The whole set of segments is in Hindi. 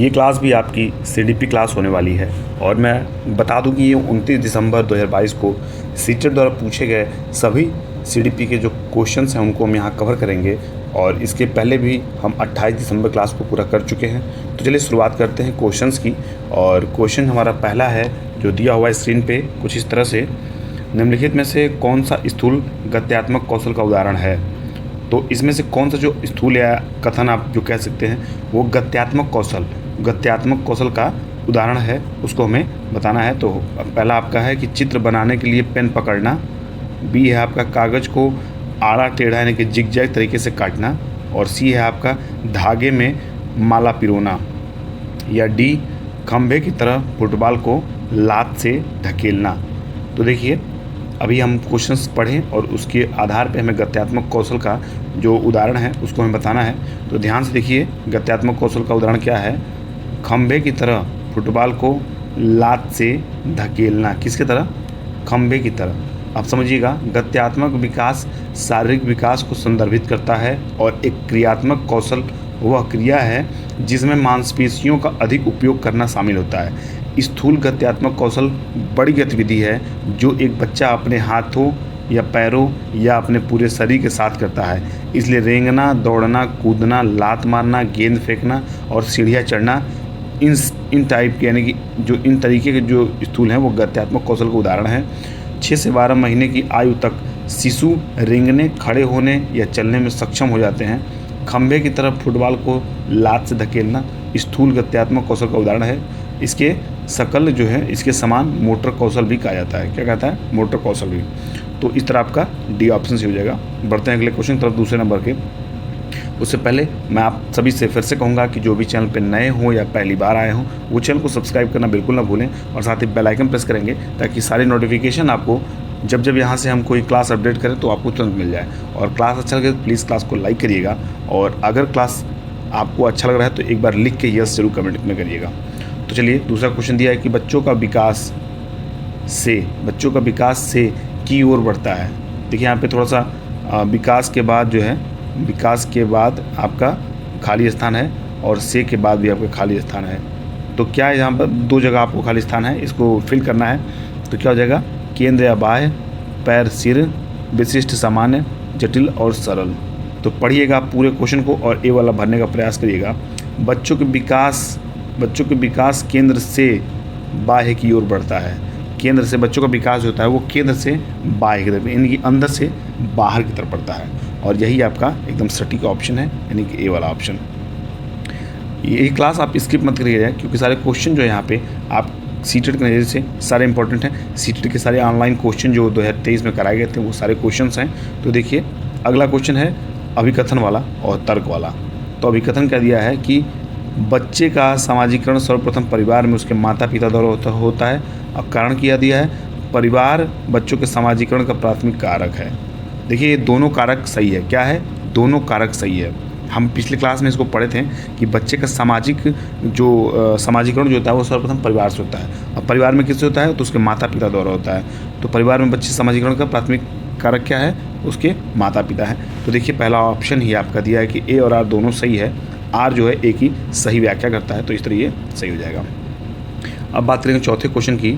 ये क्लास भी आपकी सीडीपी क्लास होने वाली है और मैं बता दूं कि ये 29 दिसंबर 2022 को सीटेट द्वारा पूछे गए सभी सीडीपी के जो क्वेश्चंस हैं उनको हम यहाँ कवर करेंगे और इसके पहले भी हम 28 दिसंबर क्लास को पूरा कर चुके हैं। तो चलिए शुरुआत करते हैं क्वेश्चंस की। और क्वेश्चन हमारा पहला है जो दिया हुआ है स्क्रीन पे कुछ इस तरह से, निम्नलिखित में से कौन सा स्थूल गत्यात्मक कौशल का उदाहरण है। तो इसमें से कौन सा जो स्थूल या कथन आप जो कह सकते हैं वो गत्यात्मक कौशल का उदाहरण है, उसको हमें बताना है। तो पहला आपका है कि चित्र बनाने के लिए पेन पकड़ना, बी है आपका कागज़ को आड़ा टेढ़ा यानी कि जिगजैग तरीके से काटना, और सी है आपका धागे में माला पिरोना, या डी खंभे की तरह फुटबॉल को लात से धकेलना। तो देखिए अभी हम क्वेश्चंस पढ़ें और उसके आधार पे हमें गत्यात्मक कौशल का जो उदाहरण है उसको हमें बताना है। तो ध्यान से देखिए गत्यात्मक कौशल का उदाहरण क्या है, खंभे की तरह फुटबॉल को लात से धकेलना। किसकी तरह? खंभे की तरह। आप समझिएगा गत्यात्मक विकास शारीरिक विकास को संदर्भित करता है और एक क्रियात्मक कौशल वह क्रिया है जिसमें मांसपेशियों का अधिक उपयोग करना शामिल होता है। स्थूल गत्यात्मक कौशल बड़ी गतिविधि है जो एक बच्चा अपने हाथों या पैरों या अपने पूरे शरीर के साथ करता है। इसलिए रेंगना, दौड़ना, कूदना, लात मारना, गेंद फेंकना और सीढ़ियाँ चढ़ना इन टाइप के यानी कि जो इन तरीके के जो स्थूल हैं वो गत्यात्मक कौशल का उदाहरण है। 6 से 12 महीने की आयु तक शिशु रेंगने, खड़े होने या चलने में सक्षम हो जाते हैं। खंभे की तरफ फुटबॉल को लात से धकेलना स्थूल गत्यात्मक कौशल का उदाहरण है। इसके शकल जो है इसके समान मोटर कौशल भी कहा जाता है। क्या कहता है? मोटर कौशल भी। तो इस तरह आपका डी ऑप्शन से हो जाएगा। बढ़ते हैं अगले क्वेश्चन की तरफ दूसरे नंबर के। उससे पहले मैं आप सभी से फिर से कहूँगा कि जो भी चैनल पे नए हों या पहली बार आए हों वो चैनल को सब्सक्राइब करना बिल्कुल ना भूलें और साथ ही बेल आइकन प्रेस करेंगे ताकि सारी नोटिफिकेशन आपको जब यहाँ से हम कोई क्लास अपडेट करें तो आपको तुरंत मिल जाए। और क्लास अच्छा लगे तो प्लीज़ क्लास को लाइक करिएगा और अगर क्लास आपको अच्छा लग रहा है तो एक बार लिख के यस जरूर कमेंट में करिएगा। तो चलिए दूसरा क्वेश्चन दिया है कि बच्चों का विकास से की ओर बढ़ता है। देखिए यहाँ पे थोड़ा सा विकास के बाद जो है, विकास के बाद आपका खाली स्थान है और से के बाद भी आपका खाली स्थान है। तो क्या है यहाँ पर 2 जगह आपको खाली स्थान है, इसको फिल करना है। तो क्या हो जाएगा? केंद्र या बाह्य, पैर, सिर, विशिष्ट, सामान्य, जटिल और सरल। तो पढ़िएगा पूरे क्वेश्चन को और ए वाला भरने का प्रयास करिएगा। बच्चों के विकास केंद्र से बाह्य की ओर बढ़ता है। केंद्र से बच्चों का विकास होता है वो केंद्र से बाह्य की तरफ यानी कि अंदर से बाहर की तरफ बढ़ता है और यही आपका एकदम सटीक ऑप्शन है यानी कि ए वाला ऑप्शन। ये क्लास आप स्किप मत करिएगा क्योंकि सारे क्वेश्चन जो है यहाँ पे आप सीटेट के नज़रिए से सारे इंपॉर्टेंट हैं। सीटेट के सारे ऑनलाइन क्वेश्चन जो 2023 में कराए गए थे वो सारे क्वेश्चंस हैं। तो देखिए अगला क्वेश्चन है अभिकथन वाला और तर्क वाला। तो अभिकथन क्या दिया है कि बच्चे का सामाजिकरण सर्वप्रथम परिवार में उसके माता पिता द्वारा होता है। अब कारण किया दिया है परिवार बच्चों के सामाजिकरण का प्राथमिक कारक है। देखिए ये दोनों कारक सही है। क्या है? दोनों कारक सही है। हम पिछले क्लास में इसको पढ़े थे कि बच्चे का सामाजिकरण जो होता है वो सर्वप्रथम परिवार से होता है। अब परिवार में किससे होता है? तो उसके माता पिता द्वारा होता है। तो परिवार में बच्चे सामाजिकरण का प्राथमिक कारक क्या है? उसके माता पिता है। तो देखिए पहला ऑप्शन ही आपका दिया है कि ए और आर दोनों सही है। आर जो है एक ही सही व्याख्या करता है तो इस तरह ये सही हो जाएगा। अब बात करेंगे चौथे क्वेश्चन की।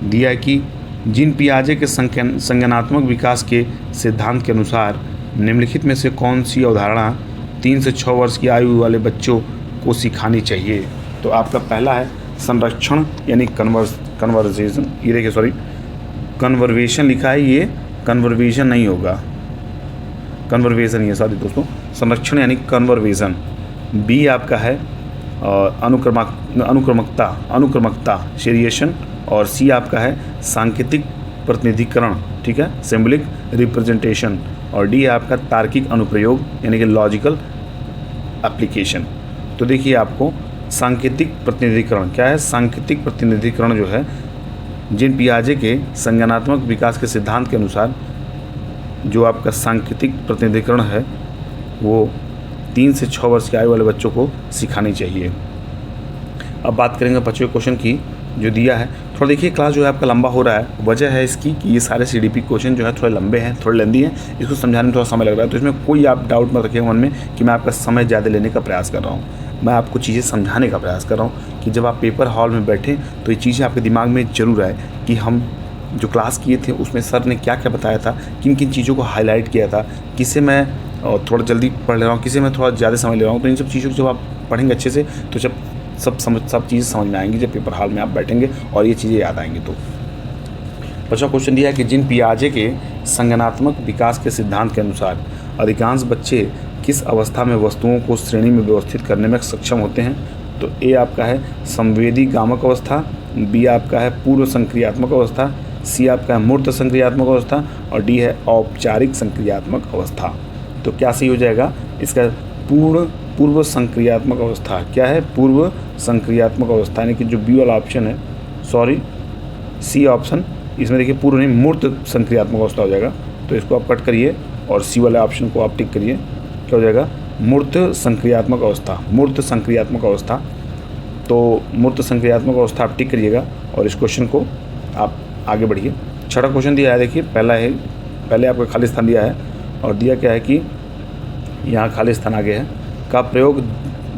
दिया है कि जीन पियाजे के संज्ञानात्मक विकास के सिद्धांत के अनुसार निम्नलिखित में से कौन सी अवधारणा 3 से 6 वर्ष की आयु वाले बच्चों को सिखानी चाहिए। तो आपका पहला है संरक्षण यानी कन्वर्सेशन। ये देखिए सॉरी कन्वर्वेशन लिखा है, ये कन्वर्वेशन नहीं होगा, कन्वर्वेशन ये सॉरी दोस्तों, संरक्षण यानी कन्वर्वेशन। बी आपका है अनुक्रमकता शेरिएशन, और सी आपका है सांकेतिक प्रतिनिधिकरण, ठीक है, सिम्बलिक रिप्रेजेंटेशन, और डी है आपका तार्किक अनुप्रयोग यानी कि लॉजिकल एप्लीकेशन। तो देखिए आपको सांकेतिक प्रतिनिधिकरण क्या है? सांकेतिक प्रतिनिधिकरण जो है जीन पियाजे के संज्ञानात्मक विकास के सिद्धांत के अनुसार जो आपका सांकेतिक प्रतिनिधिकरण है वो 3 से 6 वर्ष की आयु वाले बच्चों को सिखानी चाहिए। अब बात करेंगे 5वें क्वेश्चन की जो दिया है। थोड़ा देखिए क्लास जो है आपका लंबा हो रहा है, वजह है इसकी कि ये सारे सीडीपी क्वेश्चन जो है थोड़े लंबे हैं, थोड़े लेंदी हैं, इसको समझाने में थोड़ा समय लग रहा है। तो इसमें कोई आप डाउट मत रखिएगा मन में कि मैं आपका समय ज़्यादा लेने का प्रयास कर रहा हूँ। मैं आपको चीज़ें समझाने का प्रयास कर रहा हूँ कि जब आप पेपर हॉल में बैठें तो ये चीज़ें आपके दिमाग में ज़रूर आए कि हम जो क्लास किए थे उसमें सर ने क्या क्या बताया था, किन किन चीज़ों को हाईलाइट किया था, किसे मैं थोड़ा जल्दी पढ़ ले रहा हूँ, किसे मैं थोड़ा ज़्यादा समझ ले रहा हूँ। तो इन सब चीज़ों को जब आप पढ़ेंगे अच्छे से तो जब सब चीज़ें समझ में आएंगी जब पेपर हॉल में आप बैठेंगे और ये चीज़ें याद आएंगी। तो 5वां क्वेश्चन दिया है कि जीन पियाजे के संज्ञानात्मक विकास के सिद्धांत के अनुसार अधिकांश बच्चे किस अवस्था में वस्तुओं को श्रेणी में व्यवस्थित करने में सक्षम होते हैं। तो ए आपका है संवेदी गामक अवस्था, बी आपका है पूर्व संक्रियात्मक अवस्था, सी आपका है मूर्त संक्रियात्मक अवस्था और डी है औपचारिक संक्रियात्मक अवस्था। तो क्या सही हो जाएगा इसका? पूर्व संक्रियात्मक अवस्था। क्या है? पूर्व संक्रियात्मक अवस्था, यानी कि जो बी वाला ऑप्शन है, सॉरी सी ऑप्शन, इसमें देखिए पूर्व नहीं मूर्त संक्रियात्मक अवस्था हो जाएगा। तो इसको आप कट करिए और सी वाले ऑप्शन को आप टिक करिए। क्या हो जाएगा? मूर्त संक्रियात्मक अवस्था, मूर्त संक्रियात्मक अवस्था। तो मूर्त संक्रियात्मक अवस्था आप टिक करिएगा और इस क्वेश्चन को आप आगे बढ़िए। 6वां क्वेश्चन दिया है, देखिए पहले आपको खाली स्थान दिया है और दिया क्या है कि यहाँ खाली स्थान आगे है का प्रयोग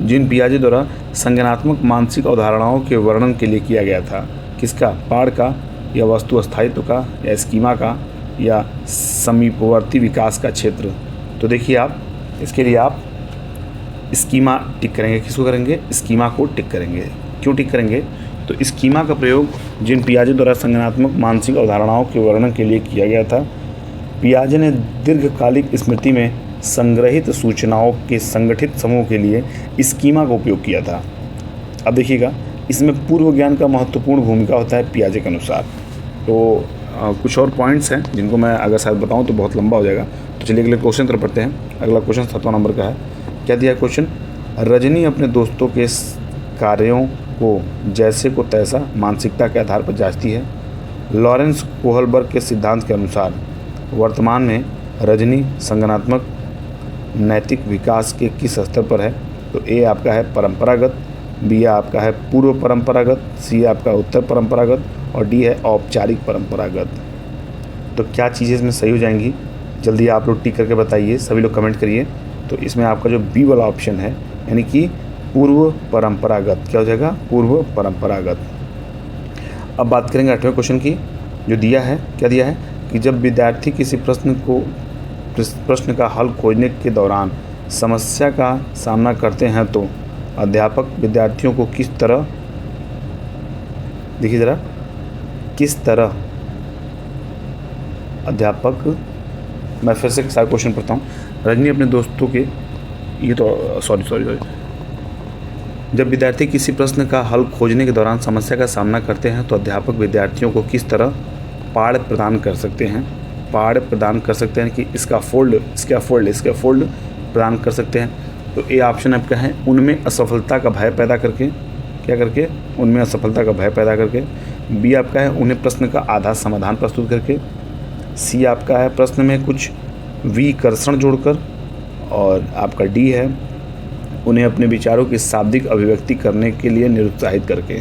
जीन पियाजे द्वारा संज्ञानात्मक मानसिक अवधारणाओं के वर्णन के लिए किया गया था। किसका? पाड़ का या वस्तु अस्थायित्व का या स्कीमा का या समीपवर्ती विकास का क्षेत्र। तो देखिए आप इसके लिए आप स्कीमा टिक करेंगे। किसको करेंगे? स्कीमा को टिक करेंगे। क्यों टिक करेंगे? तो स्कीमा का प्रयोग जीन पियाजे द्वारा संज्ञानात्मक मानसिक अवधारणाओं के वर्णन के लिए किया गया था। पियाजे ने दीर्घकालिक स्मृति में संग्रहित सूचनाओं के संगठित समूह के लिए स्कीमा का उपयोग किया था। अब देखिएगा इसमें पूर्व ज्ञान का महत्वपूर्ण भूमिका होता है पियाजे के अनुसार। तो कुछ और पॉइंट्स हैं जिनको मैं अगर शायद बताऊं तो बहुत लंबा हो जाएगा। तो चलिए अगले क्वेश्चन तरफ पढ़ते हैं। अगला क्वेश्चन 7वां नंबर का है। क्या दिया है क्वेश्चन? रजनी अपने दोस्तों के कार्यों को जैसे को तैसा मानसिकता के आधार पर जांचती है। लॉरेंस कोहलबर्ग के सिद्धांत के अनुसार वर्तमान में रजनी संज्ञानात्मक नैतिक विकास के किस स्तर पर है। तो ए आपका है परंपरागत, बी आपका है पूर्व परंपरागत, सी आपका उत्तर परंपरागत और डी है औपचारिक परंपरागत। तो क्या चीज़ें इसमें सही हो जाएंगी? जल्दी आप लोग टिक करके बताइए, सभी लोग कमेंट करिए। तो इसमें आपका जो बी वाला ऑप्शन है यानी कि पूर्व परंपरागत, क्या हो जाएगा? पूर्व परंपरागत। अब बात करेंगे 8वें क्वेश्चन की जो दिया है। क्या दिया है कि जब विद्यार्थी किसी प्रश्न का हल खोजने के दौरान समस्या का सामना करते हैं तो अध्यापक विद्यार्थियों को किस तरह, देखिए ज़रा, किस तरह अध्यापक, मैं फिर से सारा क्वेश्चन पढ़ता हूँ। रजनी अपने दोस्तों के, ये तो सॉरी जब विद्यार्थी किसी प्रश्न का हल खोजने के दौरान समस्या का सामना करते हैं तो अध्यापक विद्यार्थियों को किस तरह पाठ प्रदान कर सकते हैं। पाठ प्रदान कर सकते हैं कि इसका फोल्ड प्रदान कर सकते हैं। तो ए ऑप्शन आपका है उनमें असफलता का भय पैदा करके, क्या करके? उनमें असफलता का भय पैदा करके। बी आपका है उन्हें प्रश्न का आधा समाधान प्रस्तुत करके। सी आपका है प्रश्न में कुछ विकर्षण जोड़कर। और आपका डी है उन्हें अपने विचारों की शाब्दिक अभिव्यक्ति करने के लिए निरुत्साहित करके।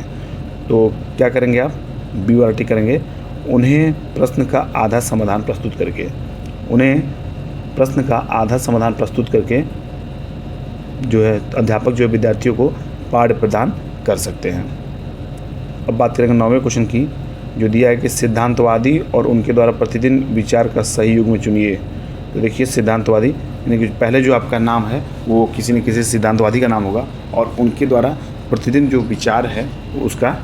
तो क्या करेंगे आप? बी वाला टिक करेंगे, उन्हें प्रश्न का आधा समाधान प्रस्तुत करके। उन्हें प्रश्न का आधा समाधान प्रस्तुत करके जो है अध्यापक जो है विद्यार्थियों को पाठ प्रदान कर सकते हैं। अब बात करेंगे 9वें क्वेश्चन की जो दिया है कि सिद्धांतवादी और उनके द्वारा प्रतिदिन विचार का सही युग्म चुनिए। तो देखिए सिद्धांतवादी यानी कि पहले जो आपका नाम है वो किसी न किसी सिद्धांतवादी का नाम होगा और उनके द्वारा प्रतिदिन जो विचार है उसका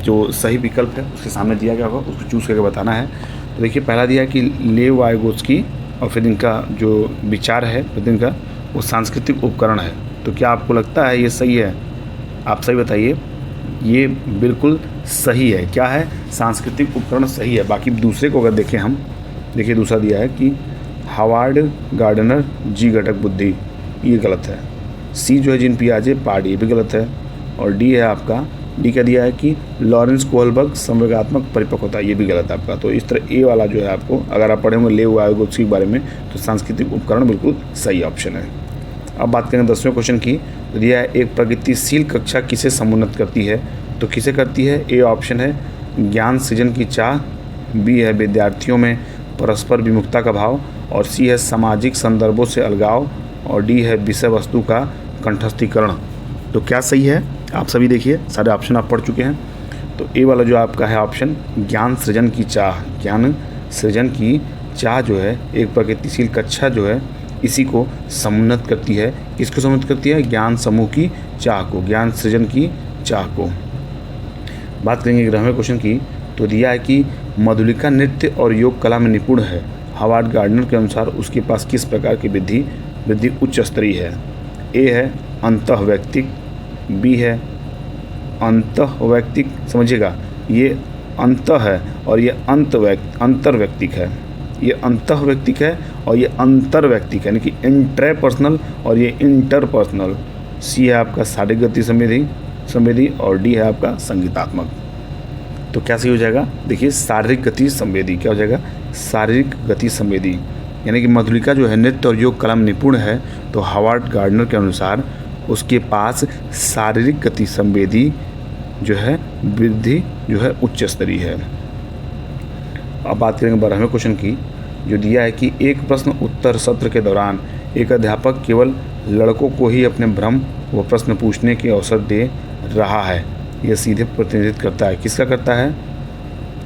जो सही विकल्प है उसके सामने दिया गया होगा, उसको चूज़ करके बताना है। तो देखिए पहला दिया है कि लेव वाइगोत्स्की और फिर इनका जो विचार है प्रतिदिन का वो सांस्कृतिक उपकरण है। तो क्या आपको लगता है ये सही है? आप सही बताइए। ये बिल्कुल सही है। क्या है? सांस्कृतिक उपकरण सही है। बाकी दूसरे को अगर देखें हम, देखिए दूसरा दिया है कि हावर्ड गार्डनर जी घटक बुद्धि, ये गलत है। सी जो है जीन पियाजे पाठ, ये भी गलत है। और डी है आपका, डी क्या दिया है कि लॉरेंस कोहलबर्ग संवेगात्मक परिपक्वता, ये भी गलत है आपका। तो इस तरह ए वाला जो है आपको अगर आप पढ़े होंगे लेव वाइगोत्स्की के बारे में तो सांस्कृतिक उपकरण बिल्कुल सही ऑप्शन है। अब बात करें 10वें क्वेश्चन की। तो दिया है एक प्रगतिशील कक्षा किसे समुन्नत करती है। तो किसे करती है? ए ऑप्शन है ज्ञान सृजन की चाह, बी है विद्यार्थियों में परस्पर विमुखता का भाव और सी है सामाजिक संदर्भों से अलगाव और डी है विषय वस्तु का कंठस्थीकरण। तो क्या सही है आप सभी देखिए, सारे ऑप्शन आप पढ़ चुके हैं। तो ए वाला जो आपका है ऑप्शन, ज्ञान सृजन की चाह, ज्ञान सृजन की चाह जो है एक प्रगतिशील कक्षा जो है इसी को समुन्नत करती है। किसको समुन्नत करती है? ज्ञान समूह की चाह को, ज्ञान सृजन की चाह को। बात करेंगे 11वें क्वेश्चन की, तो दिया है कि मधुलिका नृत्य और योग कला में निपुण है। हावर्ड गार्डनर के अनुसार उसके पास किस प्रकार की वृद्धि उच्च स्तरीय है? ए है अंतः वैयक्तिक, बी है अंतः वैयक्तिक, समझिएगा ये अंतः है और ये अंतर्वैयक्तिक है, ये अंतः वैयक्तिक है और ये अंतर्वैयक्तिक है, यानी कि इंट्रापर्सनल और ये इंटरपर्सनल। सी है आपका शारीरिक गति संवेदी और डी है आपका संगीतात्मक। तो क्या सही हो जाएगा? देखिए शारीरिक गति संवेदी, क्या हो जाएगा? शारीरिक गति संवेदी, यानी कि मधुलिका जो है नृत्य और योग कला में निपुण है, तो हावर्ड गार्डनर के अनुसार उसके पास शारीरिक गति संवेदी जो है वृद्धि जो है उच्च स्तरीय है। अब बात करेंगे 12वें क्वेश्चन की, जो दिया है कि एक प्रश्न उत्तर सत्र के दौरान एक अध्यापक केवल लड़कों को ही अपने भ्रम व प्रश्न पूछने के अवसर दे रहा है। यह सीधे प्रतिनिधित्व करता है, किसका करता है?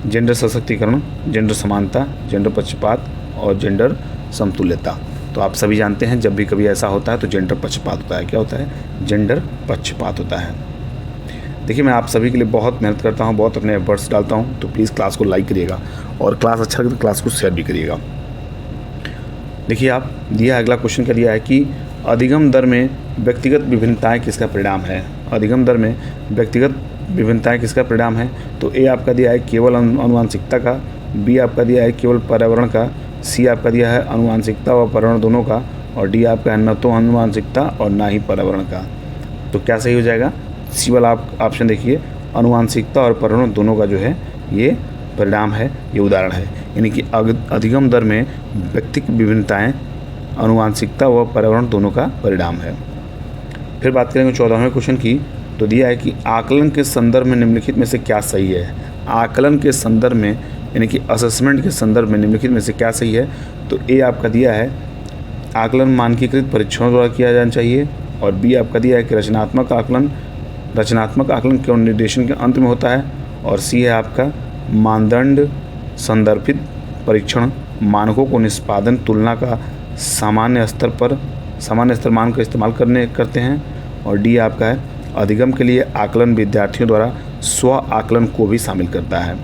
जेंडर सशक्तिकरण, जेंडर समानता, जेंडर पक्षपात और जेंडर समतुल्यता। तो आप सभी जानते हैं जब भी कभी ऐसा होता है तो जेंडर पक्षपात होता है। क्या होता है? जेंडर पक्षपात होता है। देखिए मैं आप सभी के लिए बहुत मेहनत करता हूँ, बहुत अपने एफर्ट्स डालता हूँ, तो प्लीज़ क्लास को लाइक करिएगा और क्लास अच्छा लगे तो क्लास को शेयर भी करिएगा। देखिए आप दिया अगला क्वेश्चन क्या दिया है कि अधिगम दर में व्यक्तिगत विभिन्नताएं किसका परिणाम है? अधिगम दर में व्यक्तिगत विभिन्नताएं किसका परिणाम है? तो ए आपका दिया है केवल अनुवांशिकता का, बी आपका दिया है केवल पर्यावरण का, सी आपका दिया है अनुवांशिकता व पर्यावरण दोनों का, और डी आपका है न तो अनुवांशिकता और ना ही पर्यावरण का। तो क्या सही हो जाएगा? सी वाला आप ऑप्शन देखिए, अनुवांशिकता और पर्यावरण दोनों का जो है ये परिणाम है, ये उदाहरण है। यानी कि अधिगम दर में व्यक्तिगत विभिन्नताएं अनुवांशिकता व पर्यावरण दोनों का परिणाम है। फिर बात करेंगे 14वें क्वेश्चन की, तो दिया है कि आकलन के संदर्भ में निम्नलिखित में से क्या सही है? आकलन के संदर्भ में यानी कि असेसमेंट के संदर्भ में निम्नलिखित में से क्या सही है? तो ए आपका दिया है आकलन मानकीकृत परीक्षणों द्वारा किया जाना चाहिए, और बी आपका दिया है कि रचनात्मक आकलन केवल निर्देशन के अंत में होता है, और सी है आपका मानदंड संदर्भित परीक्षण मानकों को निष्पादन तुलना का सामान्य स्तर मान का इस्तेमाल करते हैं, और डी आपका है अधिगम के लिए आकलन विद्यार्थियों द्वारा स्व आकलन को भी शामिल करता है।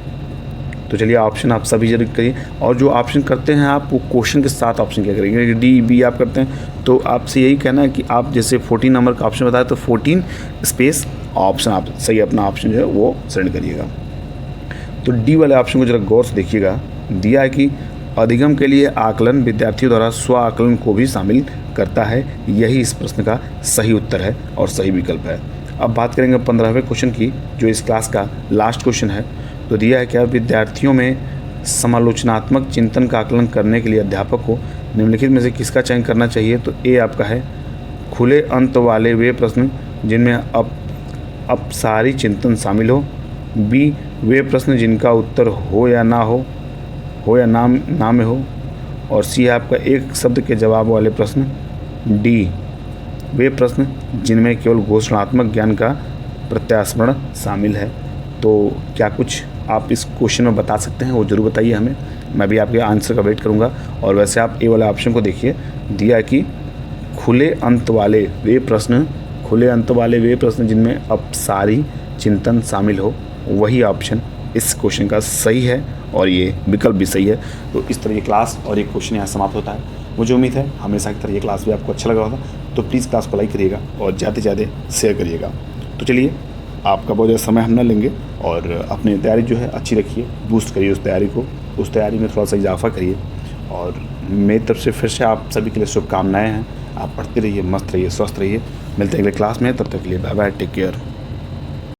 तो चलिए ऑप्शन आप सभी जरूर करिए, और जो ऑप्शन करते हैं आप वो क्वेश्चन के साथ ऑप्शन क्या करेंगे? डी बी आप करते हैं तो आपसे यही कहना है कि आप जैसे 14 नंबर का ऑप्शन बताया तो 14 स्पेस ऑप्शन आप सही अपना ऑप्शन जो है वो सेंड करिएगा। तो डी वाले ऑप्शन को जरा गौर से देखिएगा, दिया है कि अधिगम के लिए आकलन विद्यार्थियों द्वारा स्व आकलन को भी शामिल करता है। यही इस प्रश्न का सही उत्तर है और सही विकल्प है। अब बात करेंगे 15वें क्वेश्चन की, जो इस क्लास का लास्ट क्वेश्चन है। तो दिया है क्या विद्यार्थियों में समालोचनात्मक चिंतन का आकलन करने के लिए अध्यापक को निम्नलिखित में से किसका चयन करना चाहिए? तो ए आपका है खुले अंत वाले वे प्रश्न जिनमें अपसारी चिंतन शामिल हो, बी वे प्रश्न जिनका उत्तर हो या ना में हो, और सी आपका एक शब्द के जवाब वाले प्रश्न, डी वे प्रश्न जिनमें केवल घोषणात्मक ज्ञान का प्रत्यास्मरण शामिल है। तो क्या कुछ आप इस क्वेश्चन में बता सकते हैं वो ज़रूर बताइए हमें, मैं भी आपके आंसर का वेट करूंगा। और वैसे आप ए वाले ऑप्शन को देखिए, दिया कि खुले अंत वाले वे प्रश्न जिनमें अपसारी चिंतन शामिल हो, वही ऑप्शन इस क्वेश्चन का सही है और ये विकल्प भी सही है। तो इस तरह ये क्लास और एक क्वेश्चन यहाँ समाप्त होता है। मुझे उम्मीद है हमेशा की तरह ये क्लास भी आपको अच्छा लगा होगा, तो प्लीज़ क्लास को लाइक करिएगा और ज़्यादा से ज़्यादा शेयर करिएगा। तो चलिए आपका बहुत ज़्यादा समय हम न लेंगे और अपनी तैयारी जो है अच्छी रखिए, बूस्ट करिए उस तैयारी में थोड़ा सा इजाफा करिए। और मेरी तरफ से फिर से आप सभी के लिए शुभकामनाएँ हैं। आप पढ़ते रहिए, मस्त रहिए, स्वस्थ रहिए। मिलते हैं अगले क्लास में, तब तक के लिए बाय बाय, टेक केयर।